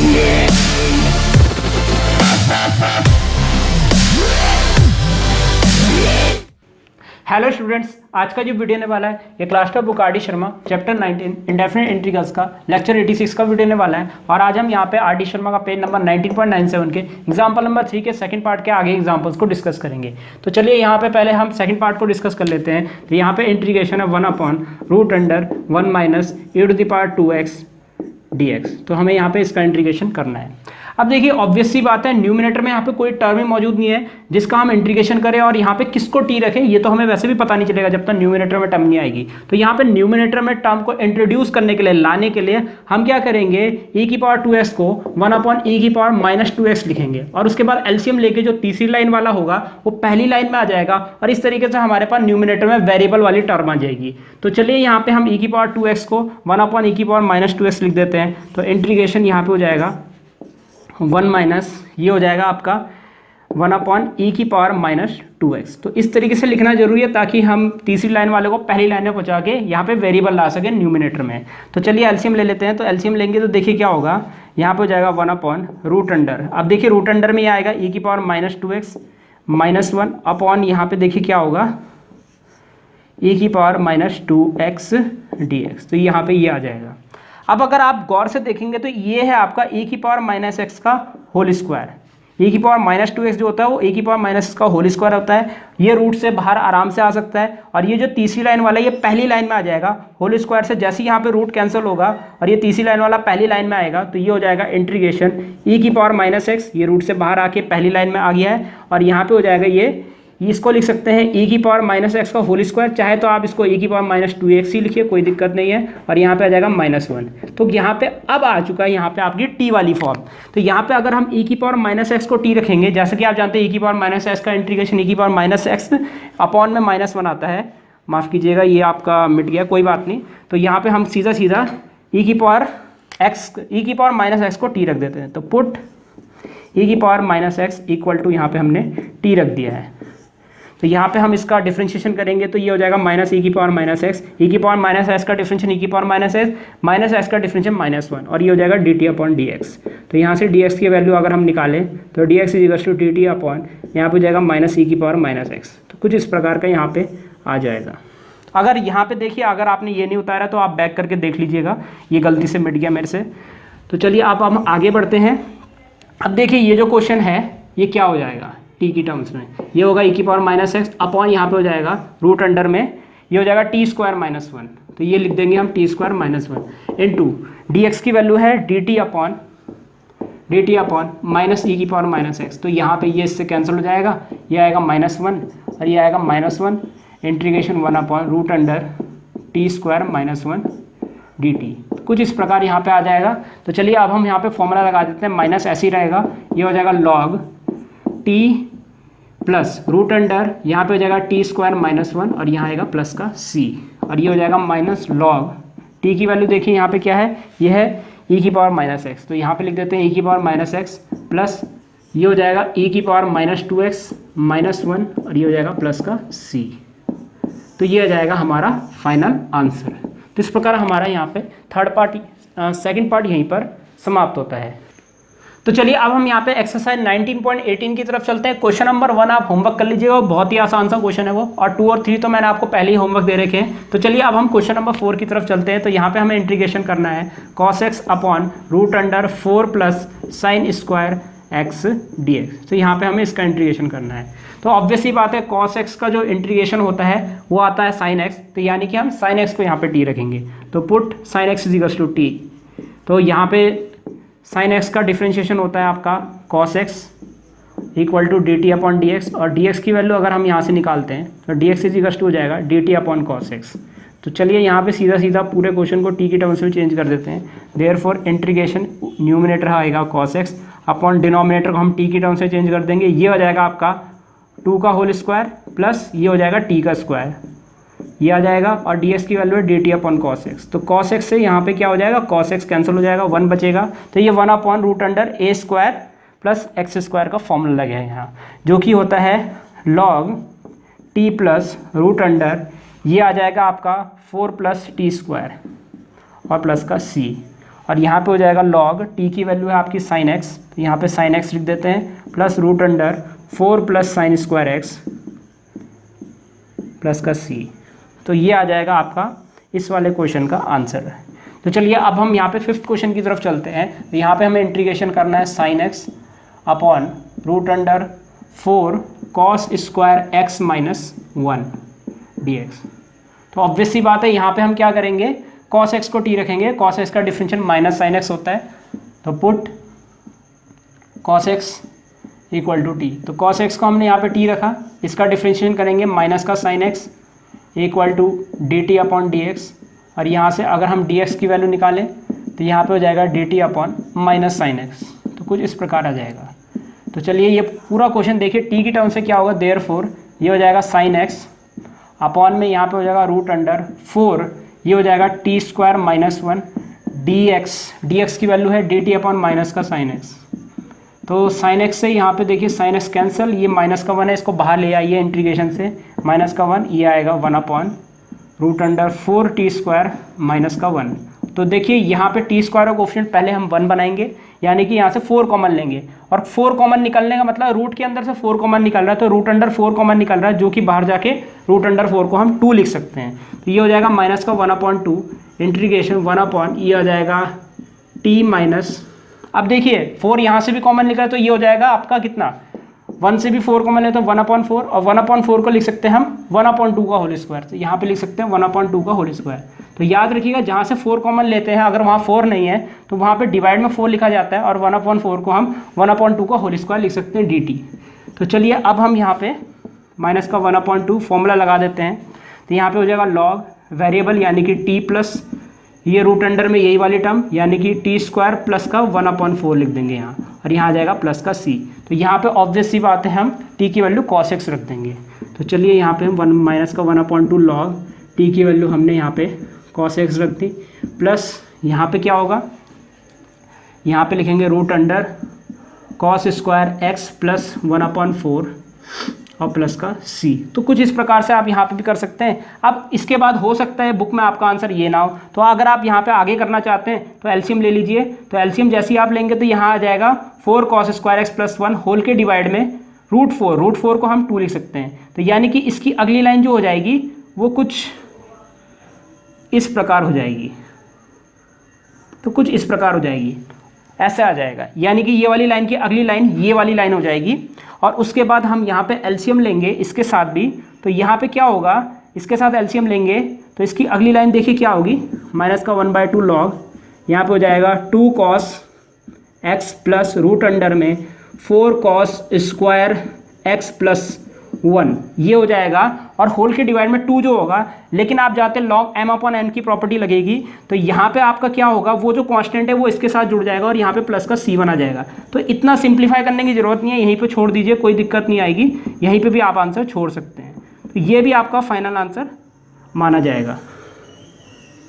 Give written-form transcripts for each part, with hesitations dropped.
Hello students, आज का जो वीडियो ने वाला है ये class test book R D Sharma chapter 19 indefinite integrals का लेक्चर 86 का वीडियो ने वाला है। और आज हम यहाँ पे आर डी शर्मा का पेज नंबर 19.97 के एग्जाम्पल नंबर 3 के सेकंड पार्ट के आगे एग्जाम्पल्स को डिस्कस करेंगे। तो चलिए यहाँ पे पहले हम सेकंड पार्ट को डिस्कस कर लेते हैं। तो यहाँ पे इंटीग्रेशन है 1/√(1-e⁻²x dx। तो हमें यहाँ पे इसका इंटीग्रेशन करना है। अब देखिए ऑब्वियस सी बात है, न्यूमिनेटर में यहाँ पे कोई टर्म ही मौजूद नहीं है जिसका हम इंटीग्रेशन करें, और यहाँ पे किसको टी रखें ये तो हमें वैसे भी पता नहीं चलेगा जब तक न्यूमिनेटर में टर्म नहीं आएगी। तो यहाँ पे न्यूमिनेटर में टर्म को इंट्रोड्यूस करने के लिए, लाने के लिए हम क्या करेंगे, e⁻²x को 1/e⁻²x लिखेंगे और उसके बाद एलसीएम लेके जो तीसरी लाइन वाला होगा वो पहली लाइन में आ जाएगा और इस तरीके से हमारे पास न्यूमिनेटर में वेरिएबल वाली टर्म आ जाएगी। तो चलिए यहाँ पे हम e⁻²x को 1/e⁻²x लिख देते हैं। तो इंटीग्रेशन यहाँ पे हो जाएगा 1 माइनस, ये हो जाएगा आपका 1/e⁻²x। तो इस तरीके से लिखना जरूरी है ताकि हम तीसरी लाइन वाले को पहली लाइन में पहुंचा के यहाँ पे वेरिएबल ला सकें न्यूमिनेटर में। तो चलिए एलसीएम ले लेते हैं। तो एलसीएम लेंगे तो देखिए क्या होगा, यहाँ पे हो जाएगा 1/√अंडर। अब देखिए रूट अंडर में ये आएगा e⁻²x -1 अपॉन, यहाँ पे देखिए क्या होगा e⁻²x dx। तो यहाँ पे ये आ जाएगा। अब अगर आप गौर से देखेंगे तो ये है आपका e⁻² का होल स्क्वायर। e⁻² जो होता है वो e⁻² का होल स्क्वायर होता है। ये रूट से बाहर आराम से आ सकता है और ये जो तीसरी लाइन वाला है ये पहली लाइन में आ जाएगा होल स्क्वायर से। जैसे ही यहाँ पे रूट कैंसिल होगा और ये तीसरी लाइन वाला पहली लाइन में आएगा तो ये हो जाएगा इंटीग्रेशन e⁻²x, ये रूट से बाहर आके पहली लाइन में आ गया है और यहाँ पे हो जाएगा ये, इसको लिख सकते हैं e⁻² का होल स्क्वायर, चाहे तो आप इसको e⁻² ही लिखिए, कोई दिक्कत नहीं है। और यहाँ पे आ जाएगा -1। तो यहाँ पे अब आ चुका है यहाँ पे आपकी टी वाली फॉर्म। तो यहाँ पे अगर हम e⁻² को टी रखेंगे, जैसे कि आप जानते हैं e⁻² का इंटीग्रेशन e⁻² अपॉन में -1 आता है, माफ़ कीजिएगा ये आपका मिट गया, कोई बात नहीं। तो यहाँ पर हम सीधा सीधा e⁻² को टी रख देते हैं। तो पुट e⁻² इक्वल टू, यहाँ पे हमने टी रख दिया है। तो यहाँ पे हम इसका डिफरेंशिएशन करेंगे तो ये हो जाएगा -e⁻²x, e⁻² का डिफरेंशिएशन e⁻² का डिफरेंशिएशन -1 और ये हो जाएगा dt/dx। तो यहाँ से dx की वैल्यू अगर हम निकालें तो dx = dt अपॉन, यहाँ पे हो जाएगा -e⁻²x। तो कुछ इस प्रकार का यहाँ पे आ जाएगा। अगर यहाँ पे देखिए, अगर आपने ये नहीं उतारा तो आप बैक करके देख लीजिएगा, ये गलती से मिट गया मेरे से। तो चलिए अब हम आगे बढ़ते हैं। अब देखिए ये जो क्वेश्चन है ये क्या हो जाएगा टी की टर्म्स में, ये होगा e⁻² अपॉन, यहाँ पे हो जाएगा रूट अंडर में ये हो जाएगा t² -1। तो ये लिख देंगे हम t² -1 इंटू dx की वैल्यू है dt अपॉन -e⁻²x। तो यहाँ पे ये इससे कैंसिल हो जाएगा, ये आएगा -1 और ये आएगा -1 इंटीग्रेशन 1/√t² -1 dt। कुछ इस प्रकार यहाँ पे आ जाएगा। तो चलिए अब हम यहाँ पे फॉर्मूला लगा देते हैं, माइनस ऐसे ही रहेगा, ये हो जाएगा log t plus root under, यहाँ पे हो जाएगा t² -1 और यहाँ आएगा प्लस का c और ये हो जाएगा माइनस log t की वैल्यू देखिए यहाँ पे क्या है, ये है e⁻²x। तो यहाँ पे लिख देते हैं e⁻² प्लस ये हो जाएगा e⁻²x -1 और ये हो जाएगा प्लस का c। तो ये आ जाएगा हमारा फाइनल आंसर। तो इस प्रकार हमारा यहाँ पे सेकंड पार्ट यहीं पर समाप्त होता है। तो चलिए अब हम यहाँ पे एक्सरसाइज 19.18 की तरफ चलते हैं। क्वेश्चन नंबर 1 आप होमवर्क कर लीजिएगा, बहुत ही आसान सा क्वेश्चन है वो, और 2 और 3 तो मैंने आपको पहले ही होमवर्क दे रखे हैं। तो चलिए अब हम क्वेश्चन नंबर 4 की तरफ चलते हैं। तो यहाँ पे हमें इंटीग्रेशन करना है cos x upon √4 plus sin² x dx। तो यहाँ पे हमें इसका इंटीग्रेशन करना है। तो ऑब्वियस ही बात है, cos x का जो इंटीग्रेशन होता है वो आता है sin x, तो यानी कि हम sin x को यहाँ पे t रखेंगे। तो पुट sin x = t। तो यहाँ पे sin x का डिफरेंशिएशन होता है आपका cos x equal to dt/dx और dx की वैल्यू अगर हम यहाँ से निकालते हैं तो dx = हो जाएगा dt/cos x। तो चलिए यहाँ पे सीधा सीधा पूरे क्वेश्चन को t की टर्म्स में चेंज कर देते हैं। देयरफॉर इंटीग्रेशन न्यूमिनेटर आएगा cos x अपॉन डिनोमिनेटर को हम t की टर्म्स में चेंज कर देंगे, ये हो जाएगा आपका 2 का होल स्क्वायर प्लस ये हो जाएगा t का स्क्वायर, ये आ जाएगा और dx की वैल्यू है dt/cos x। तो cos x से यहाँ पे क्या हो जाएगा, cos x कैंसिल हो जाएगा, 1 बचेगा। तो ये 1/√a² प्लस x² का फॉर्मूला लगे है यहाँ, जो कि होता है log t plus root under, ये आ जाएगा आपका 4 + t² और प्लस का c और यहाँ पे हो जाएगा log t की वैल्यू है आपकी sin x, तो यहाँ पे sin x लिख देते हैं plus root under 4 plus sine square x plus का c। तो ये आ जाएगा आपका इस वाले क्वेश्चन का आंसर। तो चलिए अब हम यहाँ पे 5th क्वेश्चन की तरफ चलते हैं। तो यहाँ पे हमें इंटीग्रेशन करना है sin x upon root under 4 cos square x minus 1 dx। तो ऑब्वियस सी बात है, यहाँ पे हम क्या करेंगे, cos x को t रखेंगे, cos x का डिफरेंशियल माइनस साइन x होता है, तो put cos x equal to T. तो cos x को हमने यहाँ पे t रखा, इसका डिफरेंशिएशन करेंगे माइनस का sine x equal to D T upon D X, और यहाँ से अगर हम dx की वैल्यू निकालें तो यहाँ पे हो जाएगा dt upon minus sine x। तो कुछ इस प्रकार आ जाएगा। तो चलिए ये पूरा क्वेश्चन देखिए, t की टर्म से क्या होगा, देयरफॉर ये हो जाएगा साइन x अपॉन में यहाँ पे हो जाएगा रूट अंडर 4, ये हो जाएगा टी स्क्वायर माइनस 1 dx की वैल्यू है dt अपॉन माइनस का साइन x। तो साइन x से यहाँ पे देखिए साइन x कैंसिल, ये माइनस का 1 है, इसको बाहर ले आइए इंटीग्रेशन से, माइनस का 1, ये आएगा 1 upon root under 4 T square minus का 1। तो देखिए यहाँ पे टी स्क्वायर का कोफिशिएंट पहले हम 1 बनाएंगे, यानी कि यहाँ से 4 कॉमन लेंगे, और 4 कॉमन निकलने का मतलब रूट के अंदर से 4 कॉमन निकल रहा है, तो रूट अंडर 4 कॉमन निकल रहा है, जो कि बाहर जाके रूट अंडर 4 को हम 2 लिख सकते हैं। तो ये हो जाएगा माइनस का 1/2 इंटीग्रेशन 1 अपॉन ये हो जाएगा टी माइनस, अब देखिए 4 यहाँ से भी कॉमन निकला, तो ये हो जाएगा आपका कितना, 1 से भी 4 कॉमन है तो 1/4, और 1/4 को लिख सकते हैं हम 1/2 का होल स्क्वायर, तो यहाँ पे लिख सकते हैं 1/2 का होल स्क्वायर। तो याद रखिएगा जहाँ से 4 कॉमन लेते हैं, अगर वहाँ 4 नहीं है तो वहाँ पे डिवाइड में 4 लिखा जाता है, और 1/4 को हम 1/2 का होल स्क्वायर लिख सकते हैं dt। तो चलिए अब हम यहाँ पे माइनस का 1/2 फॉर्मूला लगा देते हैं। तो यहाँ पे हो जाएगा लॉग वेरिएबल यानी कि t प्लस ये रूट अंडर में यही वाली टर्म यानी कि टी स्क्वायर प्लस का 1/4 लिख देंगे यहाँ, और यहाँ आ जाएगा प्लस का c। तो यहाँ पे ऑब्वियस सी बात है, हम t की वैल्यू cos x रख देंगे। तो चलिए यहाँ पे हम माइनस का 1/2 लॉग t की वैल्यू हमने यहाँ पे cos x रख दी, प्लस यहाँ पे क्या होगा, यहाँ पे लिखेंगे root under cos square x plus 1/4 और प्लस का c। तो कुछ इस प्रकार से आप यहाँ पे भी कर सकते हैं। अब इसके बाद हो सकता है बुक में आपका आंसर ये ना हो, तो अगर आप यहाँ पे आगे करना चाहते हैं तो एलसीएम ले लीजिए। तो एलसीएम जैसे ही आप लेंगे तो यहाँ आ जाएगा 4 cos square x plus 1 whole के डिवाइड में रूट 4 को हम 2 लिख सकते हैं। तो यानी कि इसकी अगली लाइन जो हो जाएगी वो कुछ इस प्रकार हो जाएगी, तो कुछ इस प्रकार हो जाएगी, ऐसे आ जाएगा, यानी कि ये वाली लाइन की अगली लाइन ये वाली लाइन हो जाएगी। और उसके बाद हम यहाँ पे एलसीएम लेंगे इसके साथ भी, तो यहाँ पे क्या होगा, इसके साथ एलसीएम लेंगे तो इसकी अगली लाइन देखिए क्या होगी, माइनस का 1/2 लॉग, यहाँ पे हो जाएगा 2 cos x plus root under में 4 cos स्क्वायर x प्लस 1, ये हो जाएगा, और होल के डिवाइड में 2 जो होगा, लेकिन आप जाते log m/n की प्रॉपर्टी लगेगी, तो यहाँ पे आपका क्या होगा, वो जो कांस्टेंट है वो इसके साथ जुड़ जाएगा और यहाँ पे प्लस का c बना जाएगा। तो इतना सिंप्लीफाई करने की जरूरत नहीं है, यहीं पे छोड़ दीजिए, कोई दिक्कत नहीं आएगी, यहीं पे भी आप आंसर छोड़ सकते हैं। तो ये भी आपका फाइनल आंसर माना जाएगा।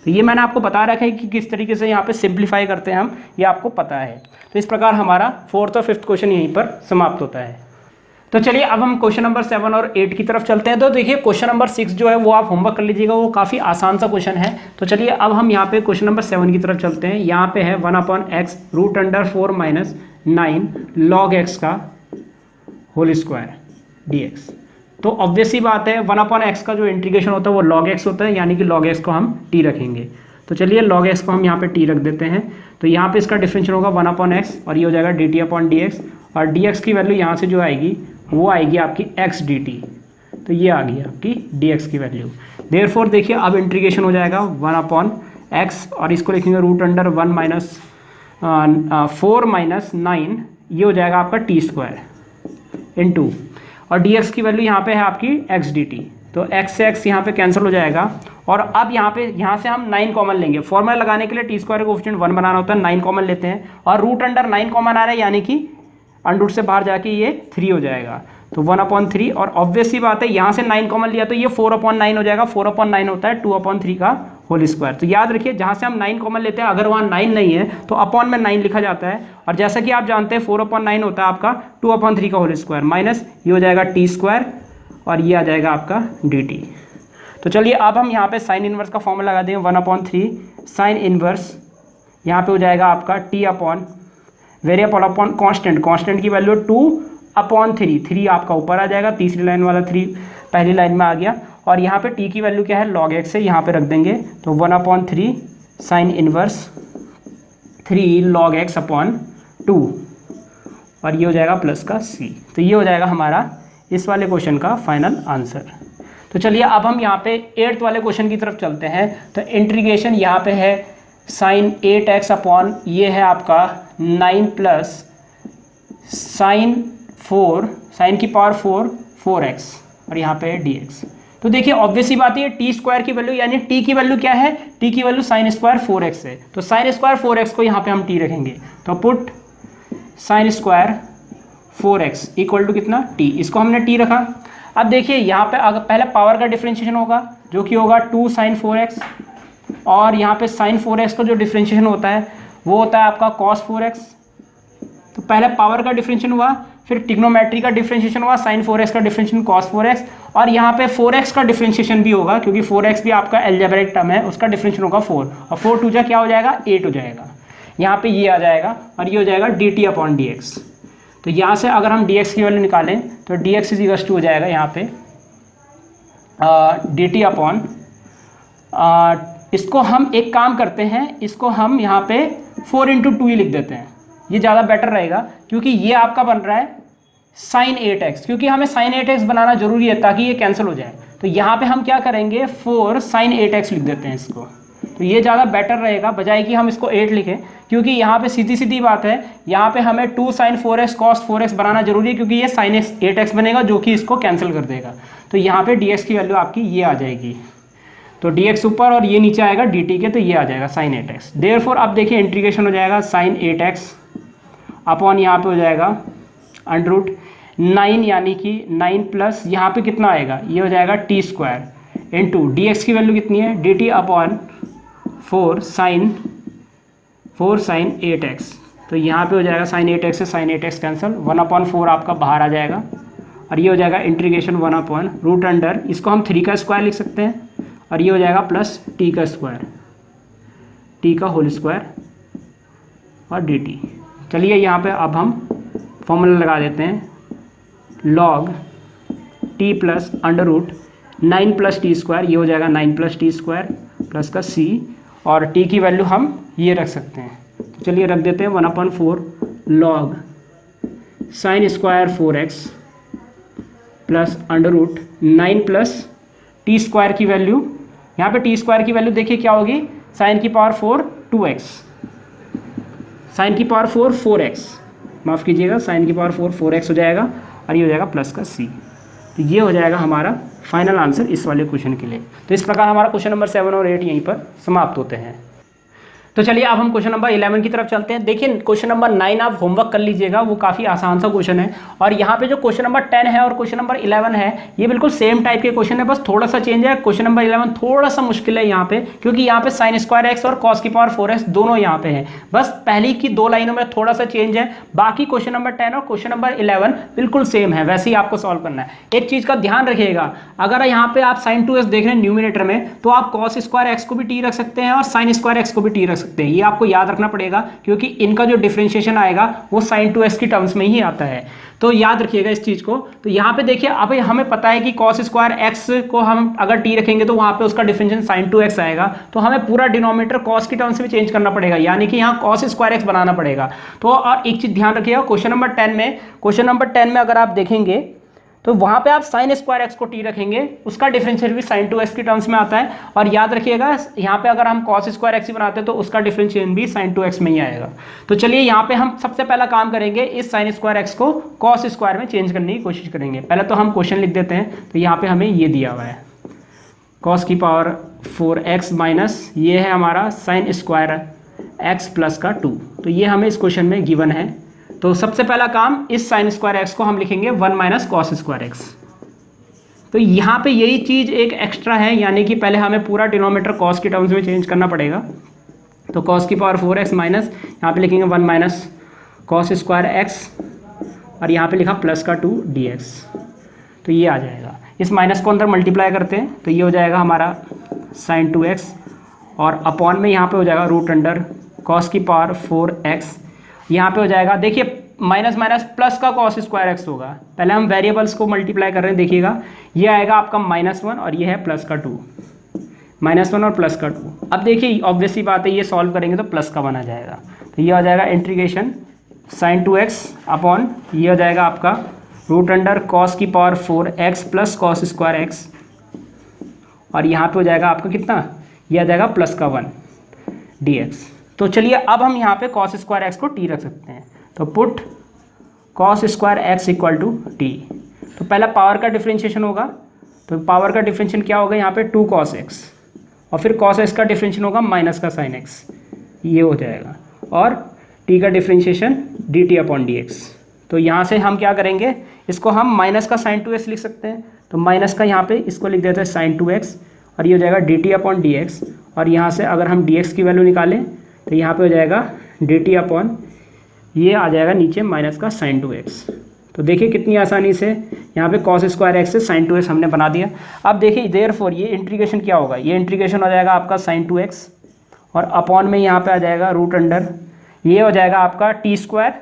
तो ये मैंने आपको बता रखा है कि किस तरीके से यहाँ पे सिंप्लीफाई करते हैं हम, ये आपको पता है। तो इस प्रकार हमारा 4th और 5th क्वेश्चन यहीं पर समाप्त होता है। तो चलिए अब हम क्वेश्चन नंबर 7 और 8 की तरफ चलते हैं। तो देखिए क्वेश्चन नंबर 6 जो है वो आप होमवर्क कर लीजिएगा, वो काफ़ी आसान सा क्वेश्चन है। तो चलिए अब हम यहाँ पे क्वेश्चन नंबर 7 की तरफ चलते हैं। यहाँ पे है 1/x root under 4 minus 9 log x का होल स्क्वायर dx। तो ऑब्वियस ही बात है 1/x का जो इंटीग्रेशन होता है वो log x होता है, यानी कि log x को हम t रखेंगे। तो चलिए log x को हम यहाँ पे t रख देते हैं। तो यहाँ पे इसका डिफरेंशियल होगा 1/x और ये हो जाएगा dt अपॉन dx, और dx की वैल्यू यहाँ से जो आएगी वो आएगी आपकी x dt। तो ये आ गई आपकी dx की वैल्यू। देयरफॉर देखिए अब इंटीग्रेशन हो जाएगा 1/x और इसको लिखेंगे रूट अंडर 1 माइनस 4 माइनस 9, ये हो जाएगा आपका t स्क्वायर इंटू, और dx की वैल्यू यहाँ पे है आपकी x dt। तो x से x यहाँ पे कैंसिल हो जाएगा, और अब यहाँ से हम 9 कॉमन लेंगे। फॉर्मूला लगाने के लिए टी स्क्वायर कोएफिशिएंट 1 बनाना होता है, 9 कॉमन लेते हैं, और रूट अंडर 9 कॉमन आ रहा है, यानी कि अंडर से बाहर जाके ये 3 हो जाएगा, तो 1/3। और ऑब्वियस सी बात है यहाँ से 9 कॉमन लिया तो ये 4/9 हो जाएगा। 4/9 होता है 2/3 का होल स्क्वायर। तो याद रखिए जहाँ से हम 9 कॉमन लेते हैं, अगर वहाँ 9 नहीं है तो अपॉन में 9 लिखा जाता है, और जैसा कि आप जानते हैं 4/9 होता है आपका 2/3 का होल स्क्वायर, माइनस ये हो जाएगा टी स्क्वायर और ये आ जाएगा आपका dt। तो चलिए अब हम यहाँ पे साइन इनवर्स का फॉर्मूला लगा देंगे 1/3 साइन इनवर्स यहाँ पे हो जाएगा आपका T upon variable upon constant, constant की वैल्यू 2/3, 3 आपका ऊपर आ जाएगा, तीसरी लाइन वाला 3 पहली लाइन में आ गया। और यहाँ पे टी की वैल्यू क्या है, लॉग एक्स है, यहाँ पे रख देंगे तो 1/3 sine inverse 3 log x upon 2, और ये हो जाएगा प्लस का c। तो ये हो जाएगा हमारा इस वाले क्वेश्चन का फाइनल आंसर। तो चलिए अब हम यहाँ पे 8th वाले क्वेश्चन की तरफ चलते हैं। तो इंटीग्रेशन यहाँ पे है साइन 8x अपॉन ये है आपका 9 प्लस साइन 4 साइन की पावर 4x और यहाँ पे dx। तो देखिए ऑब्वियस ही बात है, टी स्क्वायर की वैल्यू यानी टी की वैल्यू क्या है, टी की वैल्यू साइन स्क्वायर 4x है, तो साइन स्क्वायर 4x को यहाँ पे हम टी रखेंगे। तो put sine square 4x equal to कितना टी, इसको हमने टी रखा। अब देखिए यहाँ पे अगर पहले पावर का डिफ्रेंशिएशन होगा जो कि होगा 2 साइन 4x, और यहाँ पे साइन 4x का जो डिफ्रेंशिएशन होता है वो होता है आपका कॉस 4x। तो पहले पावर का डिफ्रेंशिएशन हुआ, फिर ट्रिग्नोमेट्री का डिफ्रेंशिएशन हुआ, साइन 4x का डिफ्रेंशिएशन कॉस 4x, और यहाँ पे 4x का डिफ्रेंशिएशन भी होगा क्योंकि 4x भी आपका एल्जेब्रिक टर्म है, उसका डिफ्रेंशिएशन होगा 4, और 4 2 जा क्या हो जाएगा 8 हो जाएगा। यहाँ पे ये आ जाएगा और ये हो जाएगा dt अपॉन dx। तो यहाँ से अगर हम dx की वैल्यू निकालें तो dx इज टू हो जाएगा यहाँ पे dt अपॉन, इसको हम एक काम करते हैं, इसको हम यहाँ पे 4×2 ही लिख देते हैं, ये ज़्यादा बेटर रहेगा क्योंकि ये आपका बन रहा है साइन 8x, क्योंकि हमें साइन 8x बनाना जरूरी है ताकि ये कैंसिल हो जाए। तो यहाँ पे हम क्या करेंगे 4 साइन 8x लिख देते हैं इसको, तो ये ज़्यादा बेटर रहेगा बजाय कि हम इसको 8 लिखें, क्योंकि यहाँ पे सीधी सीधी बात है, यहाँ पे हमें 2 साइन 4x कॉस 4x बनाना जरूरी है क्योंकि ये साइन 8x बनेगा जो कि इसको कैंसिल कर देगा। तो यहाँ पे dx की वैल्यू आपकी ये आ जाएगी, तो dx ऊपर और ये नीचे आएगा dt के, तो ये आ जाएगा साइन 8x। देयरफॉर अब देखिए इंटीग्रेशन हो जाएगा साइन 8x अपॉन यहाँ पे हो जाएगा √9 यानी कि 9 प्लस यहाँ पे कितना आएगा, ये हो जाएगा टी स्क्वायर इंटू dx की वैल्यू कितनी है dt अपॉन 4 साइन 8x। तो यहाँ पे हो जाएगा साइन 8x से साइन 8x कैंसिल, 1/4 आपका बाहर आ जाएगा, और ये हो जाएगा इंटीग्रेशन 1/√, इसको हम 3 का स्क्वायर लिख सकते हैं, और ये हो जाएगा प्लस टी का स्क्वायर, टी का होल स्क्वायर और dt। चलिए यहाँ पे अब हम फॉर्मूला लगा देते हैं, log t plus √9 plus T square, ये हो जाएगा 9 प्लस टी स्क्वायर प्लस का c, और t की वैल्यू हम ये रख सकते हैं। तो चलिए रख देते हैं 1/4 log sign square 4x plus √9 plus T square की वैल्यू, यहाँ पे टी स्क्वायर की वैल्यू देखिए क्या होगी, साइन की पावर 4 2x, साइन की पावर 4 4x, माफ़ कीजिएगा साइन की पावर 4 4x हो जाएगा, और ये हो जाएगा प्लस का c। तो ये हो जाएगा हमारा फाइनल आंसर इस वाले क्वेश्चन के लिए। तो इस प्रकार हमारा क्वेश्चन नंबर 7 और 8 यहीं पर समाप्त होते हैं। तो चलिए अब हम क्वेश्चन नंबर 11 की तरफ चलते हैं। देखिए क्वेश्चन नंबर 9 आप होमवर्क कर लीजिएगा, वो काफ़ी आसान सा क्वेश्चन है, और यहाँ पे जो क्वेश्चन नंबर 10 है और क्वेश्चन नंबर 11 है ये बिल्कुल सेम टाइप के क्वेश्चन है, बस थोड़ा सा चेंज है। क्वेश्चन नंबर 11 थोड़ा सा मुश्किल है यहाँ पे, क्योंकि यहाँ पे साइन स्क्वायर एक्स और कॉस की पावर 4x दोनों यहाँ पे है, बस पहली की 2 लाइनों में थोड़ा सा चेंज है, बाकी क्वेश्चन नंबर 10 और क्वेश्चन नंबर 11 बिल्कुल सेम है, वैसे ही आपको सॉल्व करना है। एक चीज़ का ध्यान रखिएगा, अगर यहाँ पे आप साइन 2x देख रहे हैं न्यूमिनेटर में, तो आप कॉस स्क्वायर एक्स को भी टी रख सकते हैं और साइन स्क्वायर एक्स को भी टी रख सकते हैं, ये आपको याद रखना पड़ेगा, क्योंकि इनका जो डिफरेंशिएशन आएगा वो sin 2x की टर्म्स में ही आता है, तो याद रखिएगा इस चीज को। तो यहाँ पे देखिए अब हमें पता है कि cos स्क्वायर x को हम अगर t रखेंगे तो वहां पे उसका डिफरेंशिएशन sin 2x आएगा, तो हमें पूरा डिनोमिनेटर cos की टर्म्स में चेंज करना पड़ेगा, यानी कि यहाँ cos स्क्वायर x बनाना पड़ेगा। तो और एक चीज ध्यान रखिएगा, क्वेश्चन नंबर 10 में अगर आप देखेंगे तो वहाँ पे आप साइन स्क्वायर एक्स को टी रखेंगे, उसका डिफरेंशियल भी साइन 2x की टर्म्स में आता है, और याद रखिएगा यहाँ पे अगर हम कॉस स्क्वायर एक्स ही बनाते हैं तो उसका डिफरेंशियल भी साइन 2x में ही आएगा। तो चलिए यहाँ पे हम सबसे पहला काम करेंगे, इस साइन स्क्वायर एक्स को कॉस स्क्वायर में चेंज करने की कोशिश करेंगे। पहले तो हम क्वेश्चन लिख देते हैं, तो यहाँ पे हमें ये दिया हुआ है कॉस की पावर 4x माइनस ये है हमारा साइन स्क्वायर एक्स प्लस का 2, तो ये हमें इस क्वेश्चन में गिवन है। तो सबसे पहला काम, इस साइन स्क्वायर एक्स को हम लिखेंगे 1 माइनस कॉस स्क्वायर एक्स। तो यहाँ पे यही चीज़ एक एक्स्ट्रा है, यानी कि पहले हमें पूरा डिनोमिनेटर कॉस की टर्म्स में चेंज करना पड़ेगा। तो कॉस की पावर 4x माइनस यहाँ पे लिखेंगे 1 माइनस कॉस स्क्वायर एक्स, और यहाँ पे लिखा प्लस का 2 dx, तो ये आ जाएगा। इस माइनस को अंदर मल्टीप्लाई करते हैं तो ये हो जाएगा हमारा साइन 2x, और अपॉन में यहाँ पे हो जाएगा कॉस की पावर 4x, यहाँ पे हो जाएगा, देखिए माइनस माइनस प्लस का कॉस स्क्वायर एक्स होगा। पहले हम वेरिएबल्स को मल्टीप्लाई कर रहे हैं, देखिएगा ये आएगा आपका -1 और ये है प्लस का 2, -1 और प्लस का 2। अब देखिए ऑब्वियसली बात है, ये सॉल्व करेंगे तो प्लस का बना जाएगा, तो ये हो जाएगा इंटीग्रेशन sin 2x अपॉन ये हो जाएगा आपका रूट अंडर कॉस की power 4x plus cos square x, और यहाँ पे हो जाएगा आपका कितना, ये आ जाएगा प्लस का 1 dx। तो चलिए अब हम यहाँ पे कॉस स्क्वायर एक्स को t रख सकते हैं, तो put cos square X equal to T. तो पहला पावर का डिफ्रेंशिएशन होगा, तो पावर का डिफ्रेंशिएशन क्या होगा यहाँ पे 2 cos x, और फिर cos x का डिफ्रेंशिएशन होगा माइनस का sin x, ये हो जाएगा, और t का डिफ्रेंशिएशन dt अपॉन dx। तो यहाँ से हम क्या करेंगे, इसको हम माइनस का sin 2x लिख सकते हैं, तो माइनस का यहाँ पे इसको लिख देते हैं sin 2x, और ये हो जाएगा dt अपॉन dx, और यहाँ से अगर हम dx की वैल्यू निकालें तो यहाँ पे हो जाएगा dt अपॉन ये आ जाएगा नीचे माइनस का sin 2x। तो देखिए कितनी आसानी से यहाँ पे cos स्क्वायर एक्स से sin 2x हमने बना दिया। अब देखिए देयरफॉर ये इंटीग्रेशन क्या होगा, ये इंटीग्रेशन हो जाएगा आपका sin 2x, और अपॉन में यहाँ पे आ जाएगा रूट अंडर, ये हो जाएगा आपका टी स्क्वायर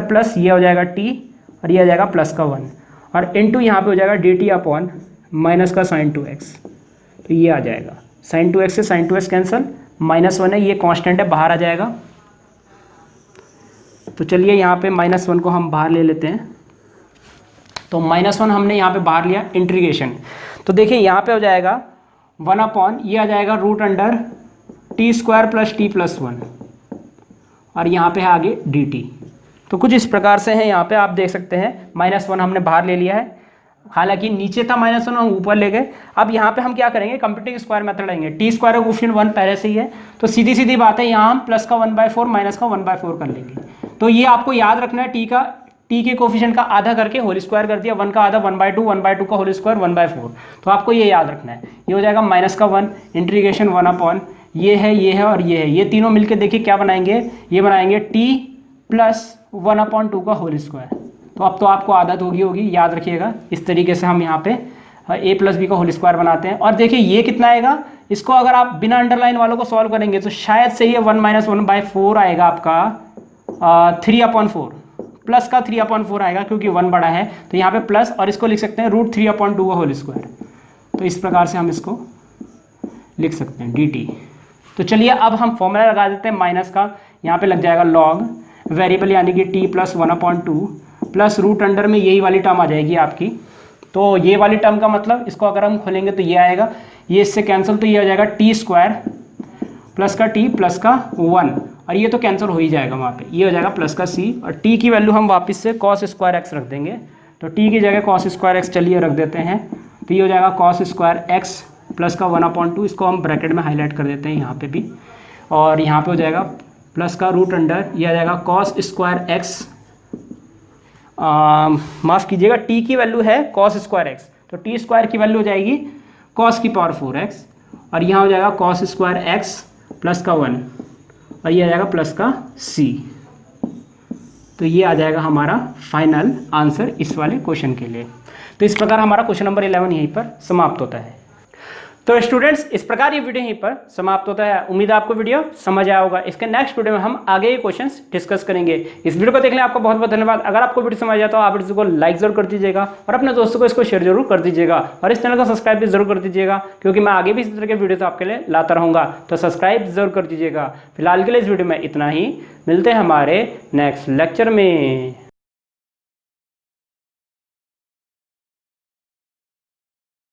प्लस ये हो जाएगा t, और ये हो जाएगा प्लस का 1, और इनटू यहाँ पे हो जाएगा dt अपॉन माइनस का sin 2x। तो ये आ जाएगा sin 2x से sin 2x कैंसिल, -1 है, ये कांस्टेंट है, बाहर आ जाएगा। तो चलिए यहाँ पे -1 को हम बाहर ले लेते हैं, तो -1 हमने यहाँ पे बाहर लिया इंटीग्रेशन। तो देखिए यहाँ पे हो जाएगा 1 अपॉन ये आ जाएगा root under T square plus T plus 1, और यहाँ पे है आगे dt। तो कुछ इस प्रकार से है, यहाँ पे आप देख सकते हैं -1 हमने बाहर ले लिया है, हालांकि नीचे था -1 हम ऊपर ले गए। अब यहाँ पे हम क्या करेंगे, कंप्यूटिंग स्क्वायर मेथड लेंगे, टी स्क्वायर का कोफिशिएंट 1 पहले से ही है, तो सीधी सीधी बात है यहाँ हम प्लस का 1/4 माइनस का 1/4 कर लेंगे। तो ये आपको याद रखना है, टी के कोफिशिएंट का आधा करके होल स्क्वायर कर दिया, 1 का आधा 1/2, 1/2 का होल स्क्वायर 1/4। तो आपको ये याद रखना है, ये हो जाएगा माइनस का 1 इंटीग्रेशन 1 अपॉन ये है और ये है, ये तीनों मिलकर देखिए क्या बनाएंगे, ये बनाएंगे टी प्लस 1/2 का होल स्क्वायर। तो अब तो आपको आदत होगी, याद रखिएगा, इस तरीके से हम यहाँ पे a प्लस बी का होल स्क्वायर बनाते हैं। और देखिए ये कितना आएगा, इसको अगर आप बिना अंडरलाइन वालों को सॉल्व करेंगे तो शायद से ये 1 - 1/4 आएगा आपका 3/4, प्लस का 3/4 आएगा क्योंकि 1 बड़ा है, तो यहाँ पे प्लस, और इसको लिख सकते हैं √3/2 का होल स्क्वायर। तो इस प्रकार से हम इसको लिख सकते हैं dt। तो चलिए अब हम फॉर्मूला लगा देते हैं माइनस का, यहाँ पे लग जाएगा लॉग वेरिएबल यानी कि t plus 1/2 plus root under में यही वाली टर्म आ जाएगी आपकी। तो ये वाली टर्म का मतलब इसको अगर हम खोलेंगे तो ये आएगा, ये इससे कैंसिल, तो ये हो जाएगा टी स्क्वायर प्लस का t प्लस का 1, और ये तो कैंसिल हो ही जाएगा वहाँ पे, ये हो जाएगा प्लस का c, और t की वैल्यू हम वापस से cos स्क्वायर एक्स रख देंगे। तो t की जगह cos स्क्वायर एक्स चलिए रख देते हैं, तो ये हो जाएगा cos स्क्वायर एक्स प्लस का 1/2, इसको हम ब्रैकेट में हाईलाइट कर देते हैं यहाँ पे भी, और यहाँ पे हो जाएगा प्लस का रूट अंडर, ये आ जाएगा cos स्क्वायर एक्स, माफ़ कीजिएगा t की वैल्यू है cos स्क्वायर एक्स, तो t स्क्वायर की वैल्यू हो जाएगी cos की पावर 4x, और यहाँ हो जाएगा cos स्क्वायर एक्स प्लस का 1, और ये आ जाएगा प्लस का c। तो ये आ जाएगा हमारा फाइनल आंसर इस वाले क्वेश्चन के लिए। तो इस प्रकार हमारा क्वेश्चन नंबर 11 यहीं पर समाप्त होता है। तो स्टूडेंट्स इस प्रकार ये वीडियो यहीं पर समाप्त होता है। उम्मीद है आपको वीडियो समझ आया होगा। इसके नेक्स्ट वीडियो में हम आगे के क्वेश्चंस डिस्कस करेंगे। इस वीडियो को देखने आपका बहुत बहुत धन्यवाद। अगर आपको वीडियो समझ आया तो आप इसको लाइक जरूर कर दीजिएगा और अपने दोस्तों को इसको शेयर जरूर कर दीजिएगा, और इस चैनल को सब्सक्राइब भी जरूर कर दीजिएगा, क्योंकि मैं आगे भी इस तरह के वीडियो आपके लिए लाता रहूँगा। तो सब्सक्राइब जरूर कर दीजिएगा। फिलहाल के लिए इस वीडियो में इतना ही, मिलते हैं हमारे नेक्स्ट लेक्चर में।